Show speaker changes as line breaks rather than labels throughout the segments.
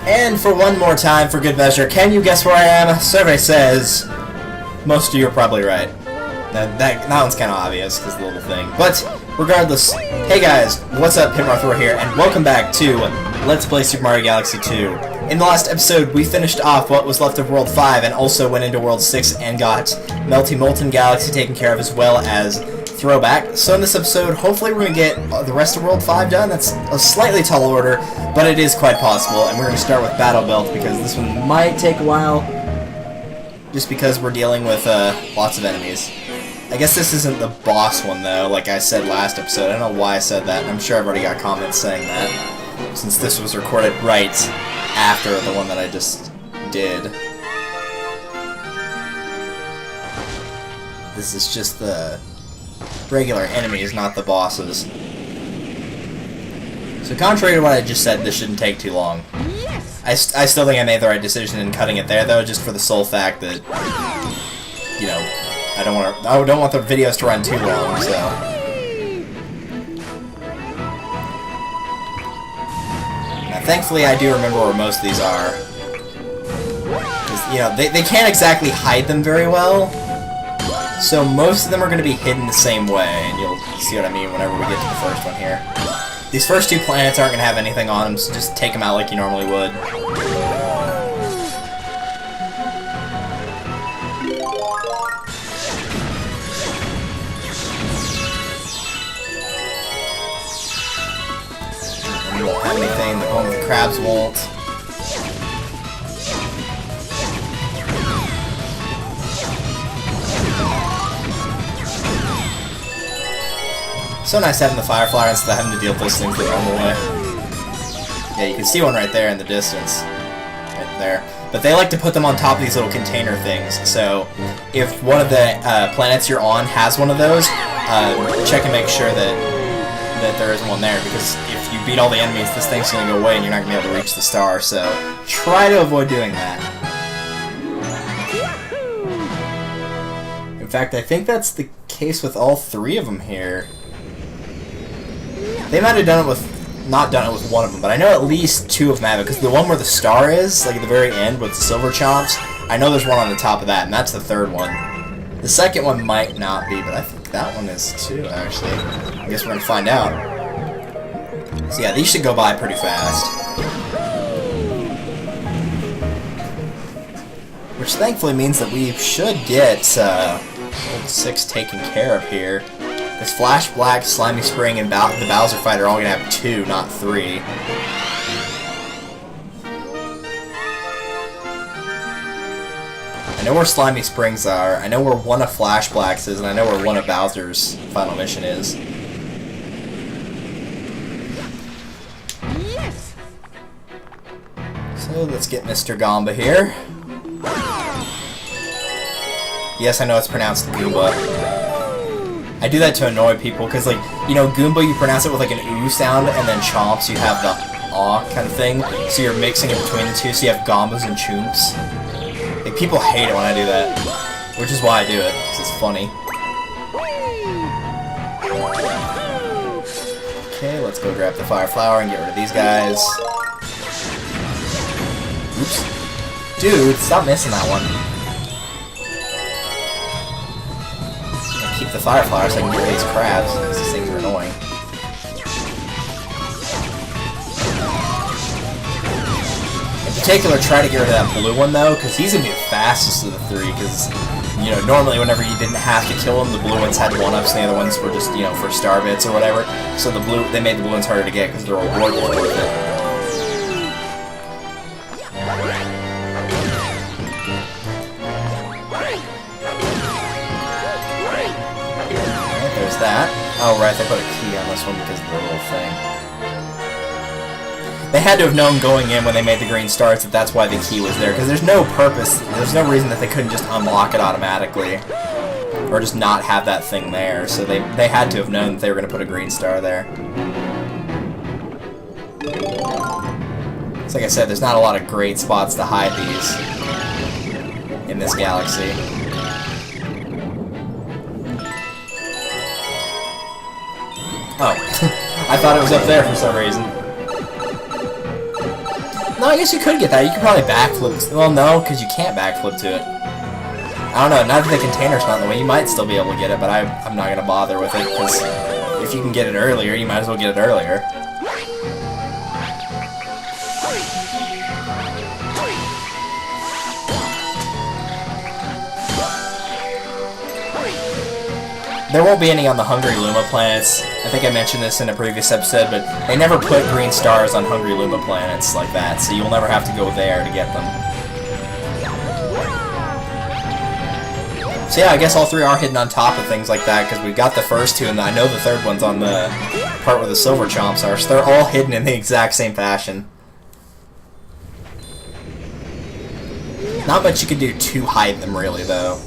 And for one more time, for good measure, can you guess where I am? Survey says most of you are probably right. That one's kind of obvious because the little thing. But regardless, hey guys, what's up? Pinrothor here, and welcome back to Let's Play Super Mario Galaxy 2. In the last episode, we finished off what was left of World 5 and also went into World 6 and got Melty Molten Galaxy taken care of as well as Throwback. So in this episode, hopefully we're going to get the rest of World 5 done. That's a slightly tall order, but it is quite possible. And we're going to start with Battle Belt because this one might take a while just because we're dealing with lots of enemies. I guess this isn't the boss one though, like I said last episode. I don't know why I said that, and I'm sure I've already got comments saying that, since this was recorded right after the one that I just did. This is just the regular enemies, not the bosses. So contrary to what I just said, this shouldn't take too long. I still think I made the right decision in cutting it there though, just for the sole fact that, you know, I don't want the videos to run too long, so. Now, thankfully, I do remember where most of these are. Because, you know, they can't exactly hide them very well. So most of them are going to be hidden the same way, and you'll see what I mean whenever we get to the first one here. These first two planets aren't going to have anything on them, so just take them out like you normally would. We won't have anything, the one with the crabs won't. So nice having the Firefly instead of having to deal with those things the normal way. Yeah, you can see one right there in the distance. Right there. But they like to put them on top of these little container things, so if one of the planets you're on has one of those, check and make sure that there isn't one there, because if you beat all the enemies, this thing's going to go away and you're not going to be able to reach the star, so try to avoid doing that. In fact, I think that's the case with all three of them here. They might have done it with, not done it with one of them, but I know at least two of them have it, because the one where the star is, like at the very end with the silver chomps, I know there's one on the top of that, and that's the third one. The second one might not be, but I think that one is too, actually. I guess we're going to find out. So yeah, these should go by pretty fast. Which thankfully means that we should get World 6 taken care of here. Because Flash Black, Slimy Spring, and the Bowser fight are all going to have 2, not 3. I know where Slimy Springs are, I know where one of Flash Black's is, and I know where one of Bowser's final mission is. Yes. So let's get Mr. Goomba here. Yes, I know it's pronounced Goomba. I do that to annoy people, because, like, you know, Goomba, you pronounce it with, like, an ooh sound, and then Chomps, you have the aw kind of thing, so you're mixing it between the two, so you have Goombas and Chomps. Like, people hate it when I do that, which is why I do it, because it's funny. Okay, let's go grab the Fire Flower and get rid of these guys. Oops. Dude, stop missing that one. Keep the Fire Flower so I can get rid of these crabs, because these things are annoying. In particular, try to get rid of that blue one though, because he's going to be the fastest of the three, because, you know, normally whenever you didn't have to kill him, the blue ones had 1-ups and the other ones were just, you know, for star bits or whatever. So they made the blue ones harder to get because the reward was worth it. That. Oh, right, they put a key on this one because of the little thing. They had to have known going in when they made the green stars that that's why the key was there, because there's no purpose, there's no reason that they couldn't just unlock it automatically. Or just not have that thing there, so they had to have known that they were going to put a green star there. So like I said, there's not a lot of great spots to hide these in this galaxy. Oh, I thought it was up there for some reason. No, I guess you could get that. You could probably backflip. Well, no, because you can't backflip to it. I don't know, now that the container's not in the way, you might still be able to get it, but I'm not going to bother with it, because if you can get it earlier, you might as well get it earlier. There won't be any on the Hungry Luma planets. I think I mentioned this in a previous episode, but they never put green stars on Hungry Luma planets like that, so you'll never have to go there to get them. So yeah, I guess all three are hidden on top of things like that, because we've got the first two, and I know the third one's on the part where the silver chomps are, so they're all hidden in the exact same fashion. Not much you can do to hide them, really, though.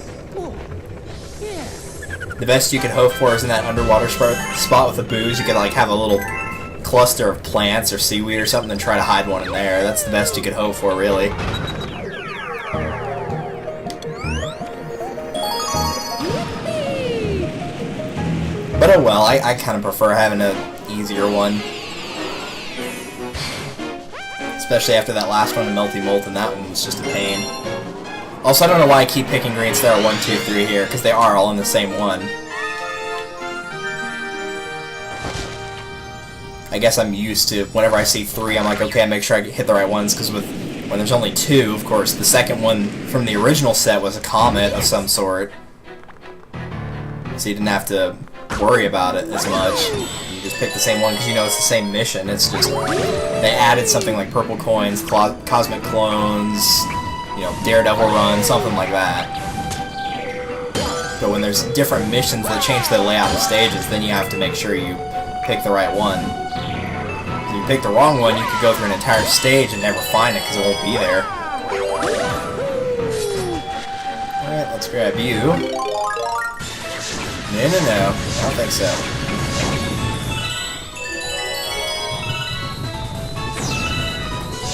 The best you can hope for is in that underwater spot with the booze, you could like have a little cluster of plants or seaweed or something and try to hide one in there. That's the best you could hope for, really. But oh well, I kind of prefer having an easier one. Especially after that last one in Melty Molten, that one was just a pain. Also, I don't know why I keep picking Green Star 1, 2, 3 here, because they are all in the same one. I guess I'm used to, whenever I see 3, I'm like, okay, I make sure I hit the right ones, because when there's only 2, of course, the second one from the original set was a comet of some sort. So you didn't have to worry about it as much. You just pick the same one because you know it's the same mission. It's just, they added something like purple coins, cosmic clones, you know, Daredevil Run, something like that. But when there's different missions that change the layout of stages, then you have to make sure you pick the right one. If you pick the wrong one, you could go through an entire stage and never find it because it won't be there. Alright, let's grab you. No, no, no. I don't think so.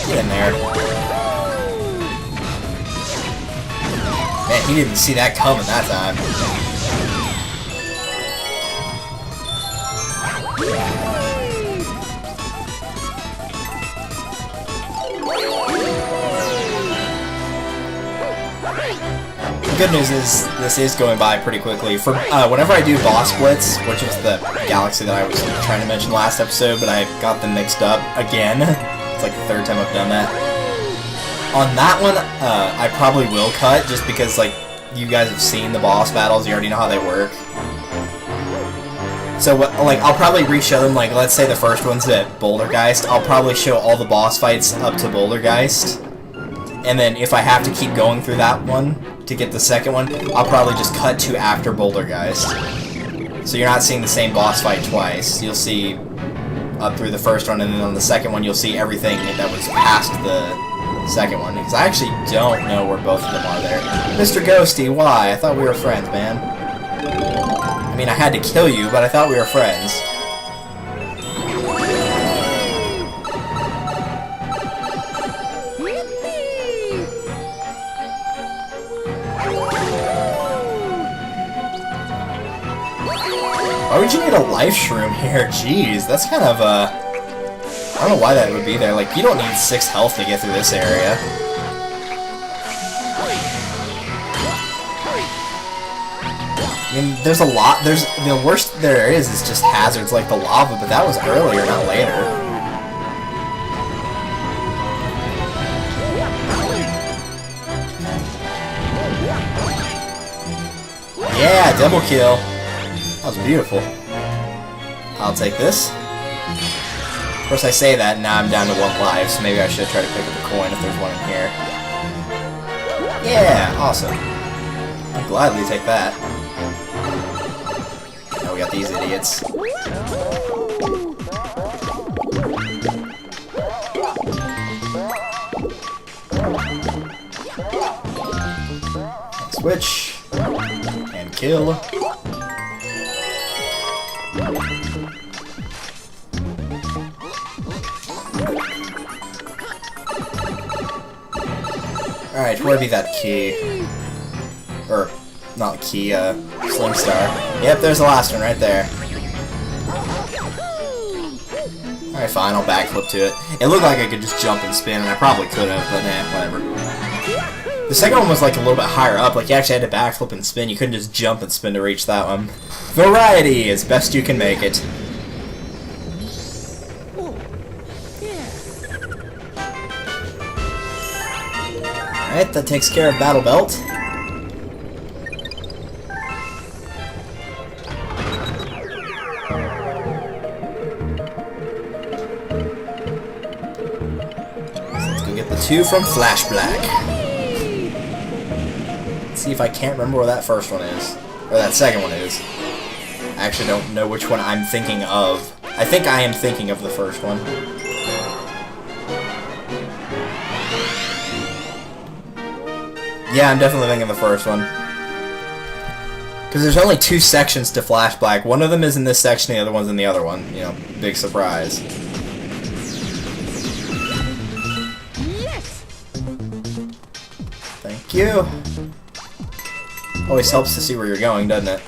Get in there. Man, he didn't see that coming that time. The good news is, this is going by pretty quickly. For whenever I do Boss Blitz, which is the galaxy that I was trying to mention last episode, but I got them mixed up again. It's like the third time I've done that. On that one, I probably will cut, just because, like, you guys have seen the boss battles, you already know how they work. So, like, I'll probably re-show them, like, let's say the first one's at Bouldergeist, I'll probably show all the boss fights up to Bouldergeist. And then if I have to keep going through that one to get the second one, I'll probably just cut to after Bouldergeist. So you're not seeing the same boss fight twice. You'll see up through the first one, and then on the second one you'll see everything that was past the second one. Because I actually don't know where both of them are there. Mr. Ghosty, why? I thought we were friends, man. I mean, I had to kill you, but I thought we were friends. Why would you need a life shroom here? Jeez, that's kind of, I don't know why that would be there. Like, you don't need 6 health to get through this area. I mean, there's a lot, the worst there is just hazards like the lava, but that was earlier, not later. Yeah, double kill. That was beautiful. I'll take this. Of course I say that, and now I'm down to 1 life, so maybe I should try to pick up a coin if there's one in here. Yeah, awesome. I'll gladly take that. Now we got these idiots. Switch. And kill. Alright, where'd be that key? Or, not key, Sling Star. Yep, there's the last one right there. Alright, Alright, fine, I'll backflip to it. It looked like I could just jump and spin, and I probably could have, but nah, whatever. The second one was like a little bit higher up, like you actually had to backflip and spin. You couldn't just jump and spin to reach that one. Variety as best you can make it. Alright, that takes care of Battle Belt. Let's go get the 2 from Flash Black. Let's see if I can't remember where that first one is. Or that second one is. I actually don't know which one I'm thinking of. I think I am thinking of the first one. Yeah, I'm definitely thinking of the first one. Because there's only 2 sections to Flash Black. One of them is in this section, the other one's in the other one. You know, big surprise. Yes. Thank you. Always helps to see where you're going, doesn't it?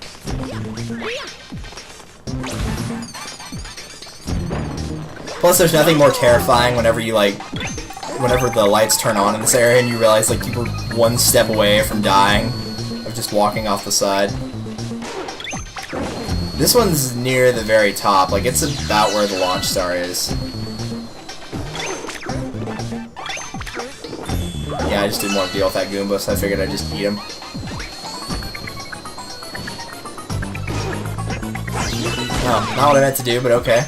Plus, there's nothing more terrifying whenever you, like, whenever the lights turn on in this area and you realize, like, you were 1 step away from dying of just walking off the side. This one's near the very top, like, it's about where the launch star is. Yeah, I just didn't want to deal with that Goomba, so I figured I'd just eat him. Oh, not what I meant to do, but okay.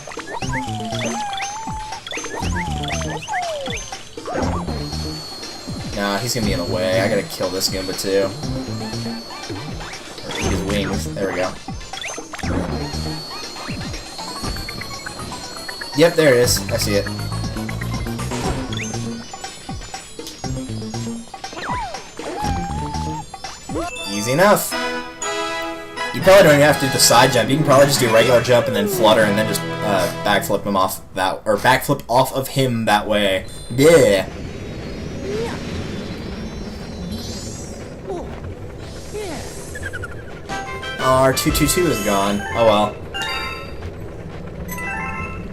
Nah, he's gonna be in the way. I gotta kill this Goomba too. Or eat his wings. There we go. Yep, there it is. I see it. Easy enough. You probably don't even have to do the side jump. You can probably just do a regular jump and then flutter and then just backflip him off that, or backflip off of him that way. Yeah. Our 222 is gone. Oh well.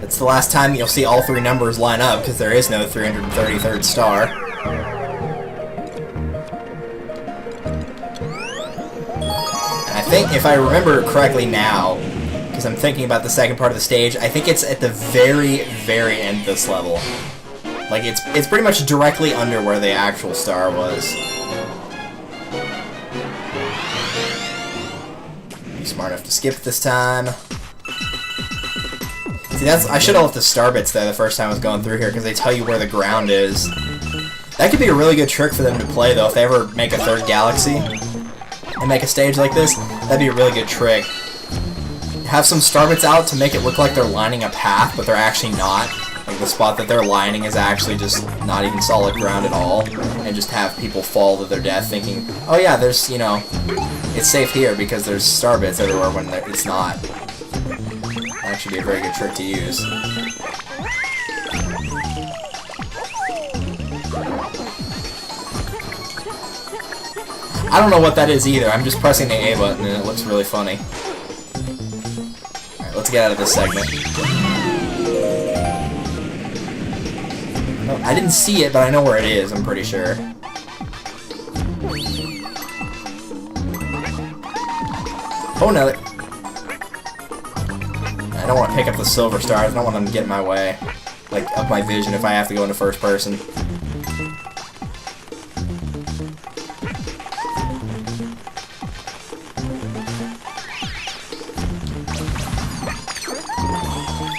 It's the last time you'll see all 3 numbers line up, because there is no 333rd star. And I think, if I remember correctly now, because I'm thinking about the second part of the stage, I think it's at the very, very end of this level. Like, it's pretty much directly under where the actual star was. Smart enough to skip this time. See, I should have left the star bits there the first time I was going through here, because they tell you where the ground is. That could be a really good trick for them to play, though, if they ever make a 3rd galaxy and make a stage like this. That'd be a really good trick. Have some star bits out to make it look like they're lining a path, but they're actually not. Like, the spot that they're lining is actually just not even solid ground at all, and just have people fall to their death thinking, oh yeah, there's, you know, it's safe here because there's star bits everywhere when it's not. That actually be a very good trick to use. I don't know what that is either. I'm just pressing the A button and it looks really funny. Alright, let's get out of this segment. Oh, I didn't see it, but I know where it is, I'm pretty sure. Oh no! I don't want to pick up the silver stars. I don't want them to get in my way. Like, of my vision if I have to go into first person.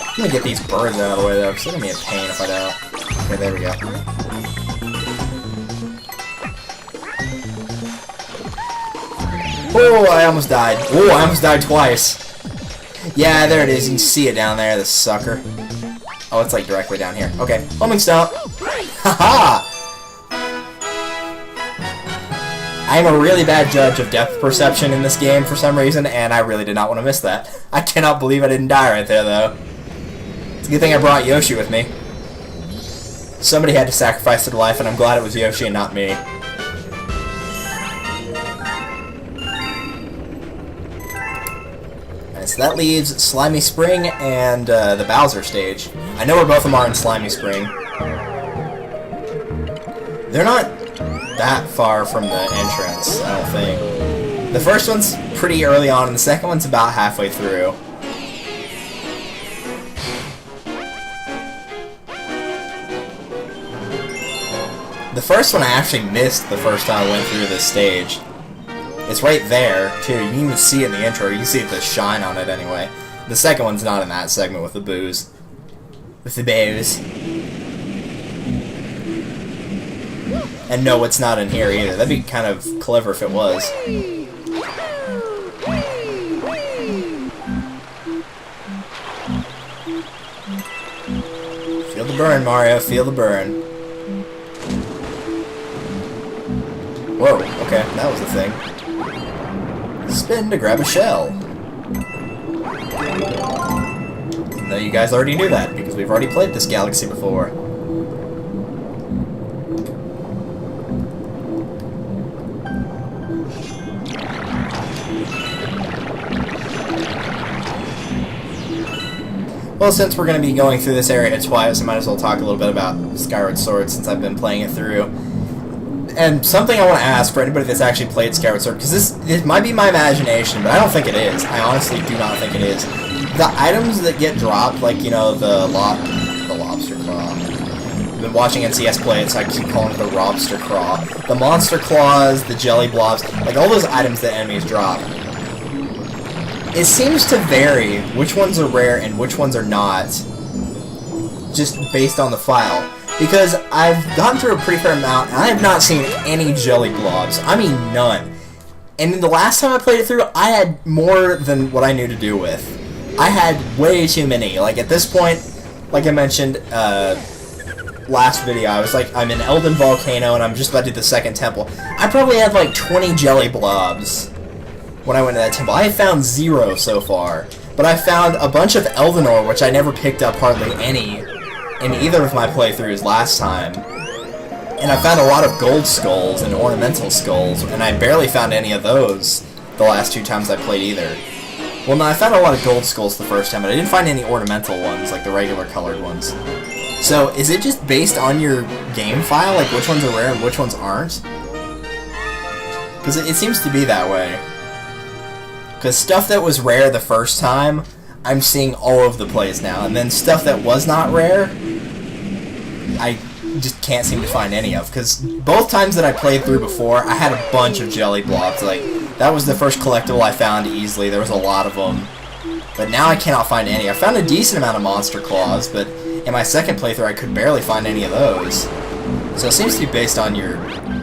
I'm gonna get these birds out of the way though, because they're gonna be a pain if I don't. Okay, there we go. Oh, I almost died. Oh, I almost died twice. Yeah, there it is. You can see it down there, the sucker. Oh, it's like directly down here. Okay, homing stomp. Haha! I am a really bad judge of depth perception in this game for some reason, and I really did not want to miss that. I cannot believe I didn't die right there, though. It's a good thing I brought Yoshi with me. Somebody had to sacrifice their life, and I'm glad it was Yoshi and not me. Alright, so that leaves Slimy Spring and the Bowser stage. I know where both of them are in Slimy Spring. They're not that far from the entrance, I don't think. The first one's pretty early on, and the second one's about halfway through. The first one I actually missed the first time I went through this stage. It's right there, too. You can even see it in the intro. You can see the shine on it anyway. The second one's not in that segment with the booze. With the booze. And no, it's not in here either. That'd be kind of clever if it was. Feel the burn, Mario. Feel the burn. Whoa, okay, that was the thing. Spin to grab a shell. No, you guys already knew that, because we've already played this galaxy before. Well, since we're going to be going through this area twice, I might as well talk a little bit about Skyward Sword since I've been playing it through. And something I want to ask for anybody that's actually played Skyward Sword, because it might be my imagination, but I don't think it is. I honestly do not think it is. The items that get dropped, like, you know, the lobster claw. I've been watching NCS play it, so I keep calling it the lobster claw. The monster claws, the jelly blobs, like all those items that enemies drop. It seems to vary which ones are rare and which ones are not, just based on the file. Because I've gone through a pretty fair amount, and I have not seen any jelly blobs. I mean, none. And the last time I played it through, I had more than what I knew to do with. I had way too many. Like, at this point, like I mentioned last video, I was like, I'm in Elden Volcano, and I'm just about to do the second temple. I probably had like 20 jelly blobs when I went to that temple. I have found 0 so far. But I found a bunch of Elvenor, which I never picked up hardly any in either of my playthroughs last time. And I found a lot of gold skulls and ornamental skulls, and I barely found any of those the last 2 times I played either. Well, no, I found a lot of gold skulls the first time, but I didn't find any ornamental ones, like the regular colored ones. So, is it just based on your game file, like which ones are rare and which ones aren't? Because it seems to be that way. Because stuff that was rare the first time, I'm seeing all over the place now, and then stuff that was not rare, I just can't seem to find any of. Because both times that I played through before, I had a bunch of jelly blobs. Like, that was the first collectible I found easily. There was a lot of them. But now I cannot find any. I found a decent amount of monster claws, but in my second playthrough I could barely find any of those. So it seems to be based on your,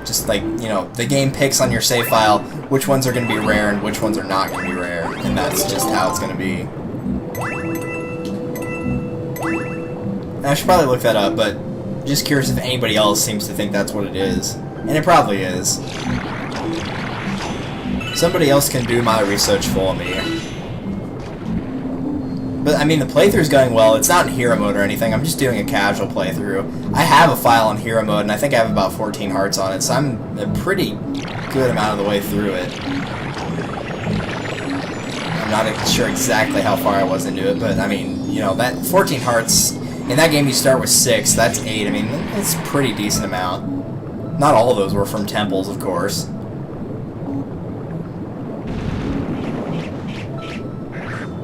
just like, you know, the game picks on your save file which ones are going to be rare and which ones are not going to be rare. And that's just how it's going to be. I should probably look that up, but just curious if anybody else seems to think that's what it is. And it probably is. Somebody else can do my research for me. But, I mean, the playthrough's going well. It's not in hero mode or anything. I'm just doing a casual playthrough. I have a file in hero mode, and I think I have about 14 hearts on it, so I'm a pretty good amount of the way through it. I'm not sure exactly how far I was into it, but, I mean, you know, that 14 hearts... In that game, you start with 6. That's 8. I mean, that's a pretty decent amount. Not all of those were from temples, of course.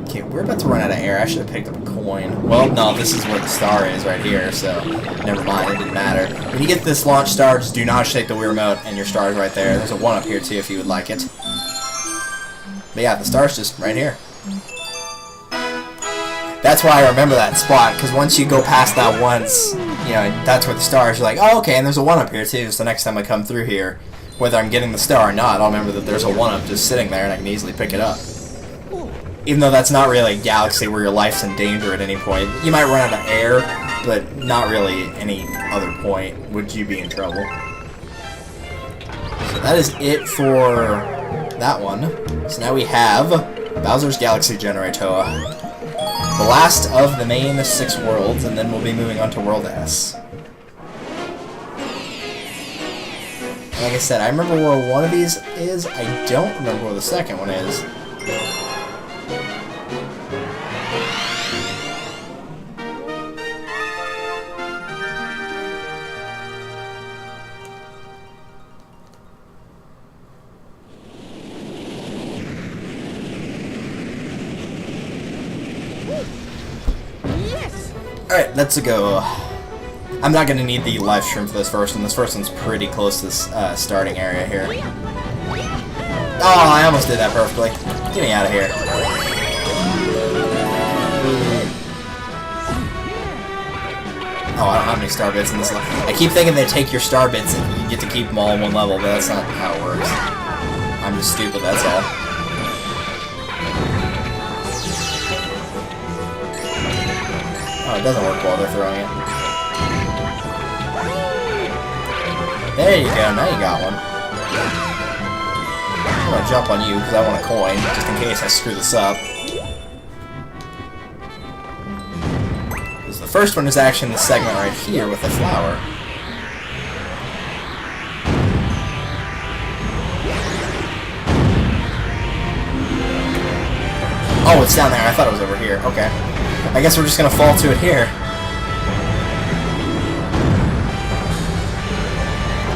Okay, we're about to run out of air. I should have picked up a coin. Well, no, this is where the star is right here, so never mind. It didn't matter. When you get this launch star, just do not shake the Wii remote, and your star is right there. There's a 1 up here, too, if you would like it. But yeah, the star's just right here. That's why I remember that spot, because once you go past that once, you know, that's where the star is. You're like, oh, okay, and there's a 1 up here, too, so next time I come through here, whether I'm getting the star or not, I'll remember that there's a 1 up just sitting there, and I can easily pick it up. Even though that's not really a galaxy where your life's in danger at any point. You might run out of air, but not really any other point would you be in trouble. So that is it for that one. So now we have Bowser's Galaxy Generator. The last of the main 6 worlds, and then we'll be moving on to World S. Like I said, I remember where one of these is. I don't remember where the second one is. Alright, let's go. I'm not gonna need the live stream for this first one. This first one's pretty close to this starting area here. Oh, I almost did that perfectly. Get me out of here. Oh, I don't have any star bits in this level. I keep thinking they take your star bits and you get to keep them all in one level, but that's not how it works. I'm just stupid, that's all. Oh, it doesn't work while they're throwing it. There you go, now you got one. I'm gonna jump on you because I want a coin, just in case I screw this up. Because the first one is actually in the segment right here with the flower. Oh, it's down there. I thought it was over here. Okay. I guess we're just gonna fall to it here.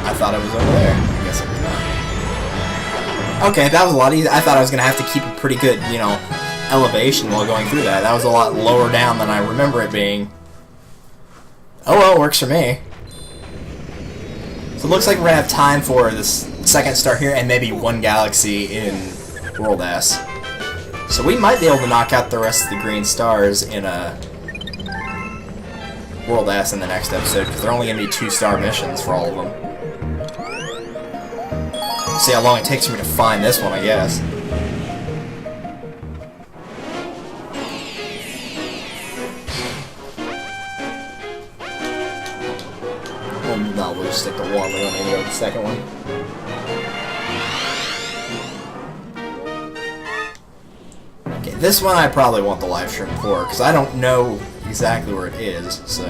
I thought it was over there. I guess it was not. Okay, that was a lot easier. I thought I was gonna have to keep a pretty good, you know, elevation while going through that. That was a lot lower down than I remember it being. Oh well, works for me. So it looks like we're gonna have time for this second star here and maybe one galaxy in World S. So we might be able to knock out the rest of the green stars in a World S in the next episode, because they're only going to be 2-star missions for all of them. See how long it takes for me to find this one, I guess. Well, no, we'll just stick to one. We don't need to go to the second one. Okay, this one I probably want the live stream for, because I don't know exactly where it is, so...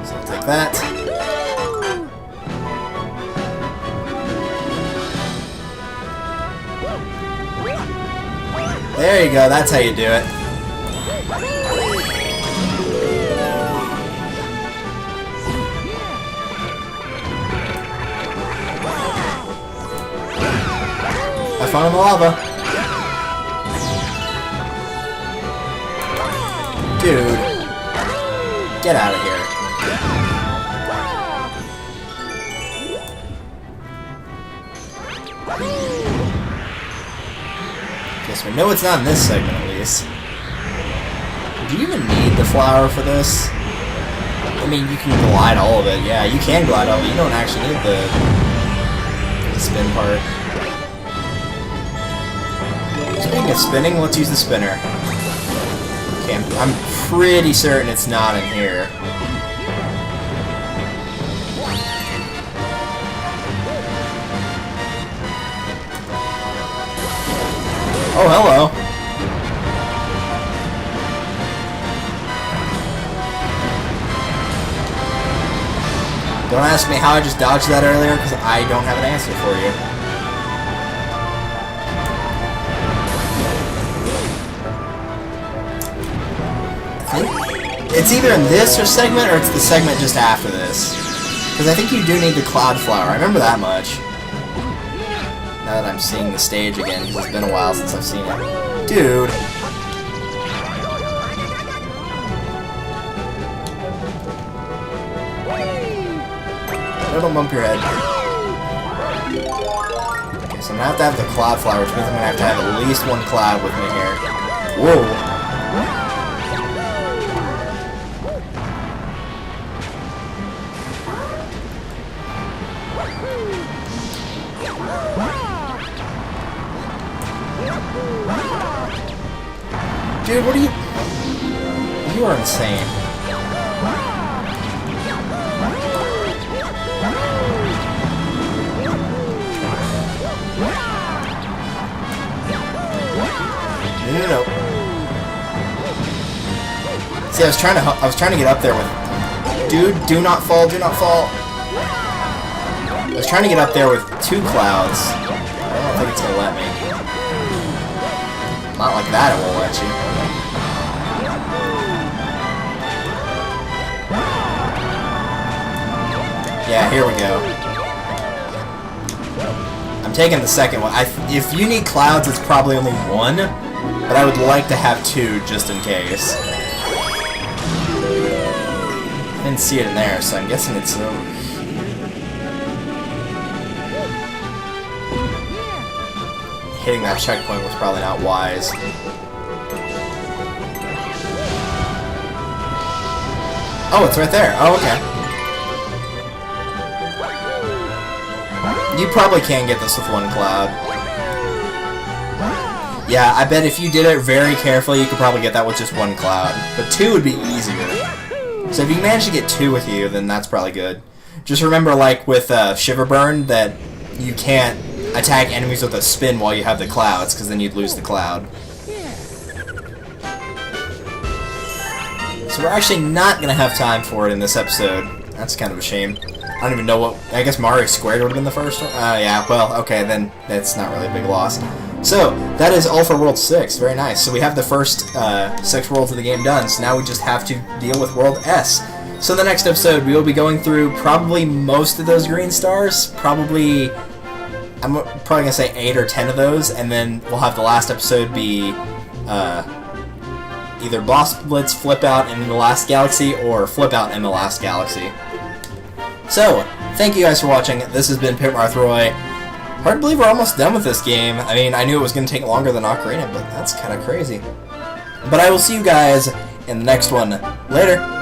So I'll take that. There you go, that's how you do it. Have fun in the lava. Dude. Get out of here. Guess we know it's not in this segment, at least. Do you even need the flower for this? I mean, you can glide all of it. Yeah, you can glide all of it. You don't actually need the spin part. Speaking of spinning, let's use the spinner. Okay, I'm pretty certain it's not in here. Oh, hello. Don't ask me how I just dodged that earlier, because I don't have an answer for you. It's either in this or segment, or it's the segment just after this. Because I think you do need the cloud flower. I remember that much. Now that I'm seeing the stage again, because it's been a while since I've seen it. Dude. Don't bump your head. Okay, so I'm gonna have to have the cloud flower, which means I'm gonna have to have at least one cloud with me here. Whoa. Dude, what are you... You are insane. No. See, I was trying to get up there with... Dude, do not fall, do not fall. I was trying to get up there with 2 clouds. I don't think it's gonna let me. Not like that, it won't let you. Yeah, here we go. I'm taking the second one. If you need clouds, it's probably only 1. But I would like to have 2 just in case. I didn't see it in there, so I'm guessing it's over. Hitting that checkpoint was probably not wise. Oh, it's right there. Oh, okay. You probably can get this with 1 cloud. Yeah, I bet if you did it very carefully, you could probably get that with just 1 cloud. But 2 would be easier. So if you manage to get 2 with you, then that's probably good. Just remember, like with Shiver Burn, that you can't attack enemies with a spin while you have the clouds, because then you'd lose the cloud. So we're actually not going to have time for it in this episode. That's kind of a shame. I don't even know what... I guess Mario Squared would have been the first one? Yeah, well, okay, then that's not really a big loss. So, that is all for World 6. Very nice. So we have the first 6 worlds of the game done, so now we just have to deal with World S. So in the next episode, we will be going through probably most of those green stars. Probably... I'm probably going to say 8 or 10 of those, and then we'll have the last episode be... either Boss Blitz, Flip Out in the Last Galaxy, or Flip Out in the Last Galaxy. So, thank you guys for watching. This has been Pit Marthroy. Hard to believe we're almost done with this game. I mean, I knew it was going to take longer than Ocarina, but that's kind of crazy. But I will see you guys in the next one. Later!